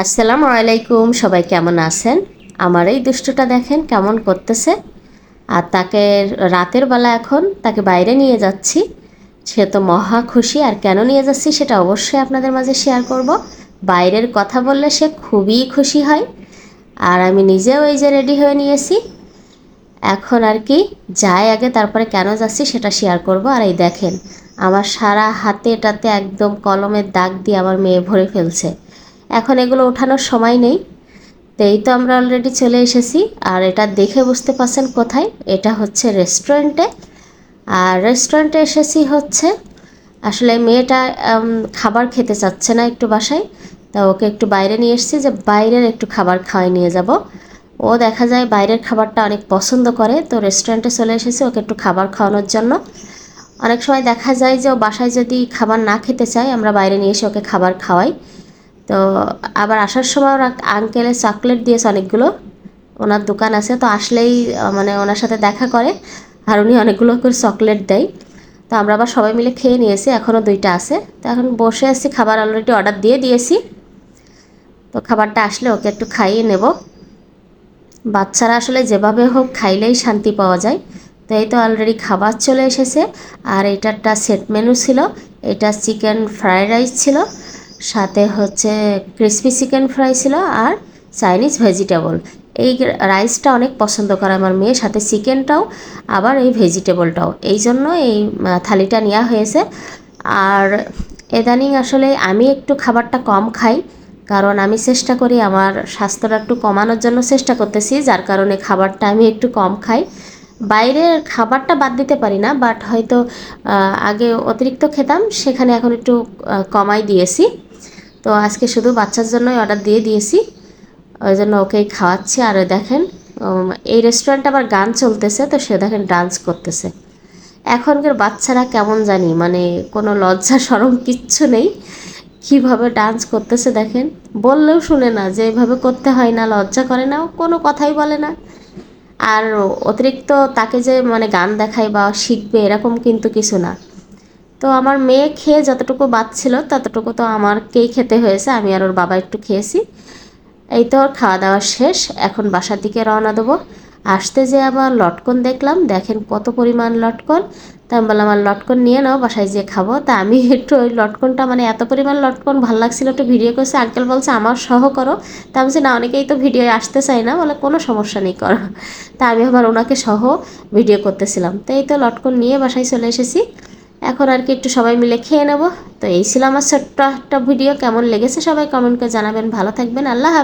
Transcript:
আসসালামু আলাইকুম, সবাই কেমন আছেন? আমার এই দুষ্টুটা দেখেন কেমন করতেছে। আর তাকে রাতের বেলা এখন তাকে বাইরে নিয়ে যাচ্ছি। সে তো মহা খুশি। আর কেন নিয়ে যাচ্ছি সেটা অবশ্যই আপনাদের মাঝে শেয়ার করব। বাইরের কথা বললে সে খুবই খুশি হয়। আর আমি নিজেও এই যে রেডি হয়ে নিয়েছি। এখন আর কি যাই আগে, তারপরে কেন যাচ্ছি সেটা শেয়ার করব। আর এই দেখেন আমার সারা হাতে এটাতে একদম কলমের দাগ দিয়ে আমার মেয়ে ভরে ফেলছে। এখন এগুলো ওঠানোর সময় নেই। তো এই তো আমরা অলরেডি চলে এসেছি। আর এটা দেখে বুঝতে পারছেন কোথায়, এটা হচ্ছে রেস্টুরেন্টে। আর রেস্টুরেন্টে এসেছি হচ্ছে আসলে মেয়েটা খাবার খেতে চাচ্ছে না একটু বাসায়। তা ওকে একটু বাইরে নিয়ে এসেছি যে বাইরের একটু খাবার খাওয়াই নিয়ে যাব। ও দেখা যায় বাইরের খাবারটা অনেক পছন্দ করে, তো রেস্টুরেন্টে চলে এসেছি ওকে একটু খাবার খাওয়ানোর জন্য। অনেক সময় দেখা যায় যে ও বাসায় যদি খাবার না খেতে চায় আমরা বাইরে নিয়ে এসে ওকে খাবার খাওয়াই। তো আবার আসার সময় ওরা আঙ্কেলের চকলেট দিয়েছে অনেকগুলো। ওনার দোকান আছে, তো আসলেই মানে ওনার সাথে দেখা করে আর উনি অনেকগুলো করে চকলেট দেয়। তো আমরা আবার সবাই মিলে খেয়ে নিয়েছি, এখনও দুইটা আছে। তো এখন বসে আছি, খাবার অলরেডি অর্ডার দিয়ে দিয়েছি। তো খাবারটা আসলে ওকে একটু খাইয়ে নেব। বাচ্চারা আসলে যেভাবে হোক খাইলেই শান্তি পাওয়া যায়। তো এই তো অলরেডি খাবার চলে এসেছে। আর এটারটা সেট মেনু ছিল। এটা চিকেন ফ্রাইড রাইস ছিল, সাথে হচ্ছে ক্রিসপি চিকেন ফ্রাই ছিল, আর চাইনিজ ভেজিটেবল। এই রাইসটা অনেক পছন্দ করে আমার মেয়ে, সাথে চিকেনটাও আবার এই ভেজিটেবলটাও, এই জন্য এই থালিটা নেওয়া হয়েছে। আর ইদানিং আসলে আমি একটু খাবারটা কম খাই, কারণ আমি চেষ্টা করি আমার স্বাস্থ্যটা একটু কমানোর জন্য চেষ্টা করতেছি, যার কারণে খাবারটা আমি একটু কম খাই। বাইরের খাবারটা বাদ দিতে পারি না, বাট হয়তো আগে অতিরিক্ত খেতাম, সেখানে এখন একটু কমাই দিয়েছি। তো আজকে শুধু বাচ্চার জন্যই অর্ডার দিয়ে দিয়েছি, ওই জন্য ওকেই খাওয়াচ্ছি। আর দেখেন এই রেস্টুরেন্টে আবার গান চলতেছে, তো সে দেখেন ডান্স করতেছে। এখনকার বাচ্চারা কেমন জানি, মানে কোনো লজ্জা শরম কিচ্ছু নেই, কীভাবে ডান্স করতেছে দেখেন। বললেও শুনে না যে এইভাবে করতে হয় না, লজ্জা করে না, কোনো কথাই বলে না। আর অতিরিক্ত তাকে যে মানে গান দেখায় বা শিখবে এরকম কিন্তু কিছু না। তো আমার মেয়ে খেয়ে যতটুকু বাঁচছিল ততটুকু তো আমারকেই খেতে হয়েছে, আমি আর ওর বাবা একটু খেয়েছি। এই তো খাওয়া দাওয়া শেষ, এখন বাসার দিকে রওনা দেবো। আসতে যে আবার লটকন দেখলাম, দেখেন কত পরিমাণ লটকন। তা আমি বললাম আমার লটকন নিয়ে নাও, বাসায় যেয়ে খাবো। তা আমি একটু ওই লটকনটা মানে এত পরিমাণ লটকন ভালো লাগছিল, একটু ভিডিও করছে। আঙ্কেল বলছে আমার সহ করো। তা আমি বলছি না, অনেকেই তো ভিডিও আসতে চায় না, বলে কোনো সমস্যা নেই, করো। তা আমি আবার ওনাকে সহ ভিডিও করতেছিলাম। তো এই তো লটকন নিয়ে বাসায় চলে এসেছি। এখন আর কি একটু সবাই মিলে খেয়ে নেব। তো এই ছিল আমার ছোট্ট একটা ভিডিও। কেমন লেগেছে সবাই কমেন্ট করে জানাবেন। ভালো থাকবেন, আল্লাহ হাফেজ।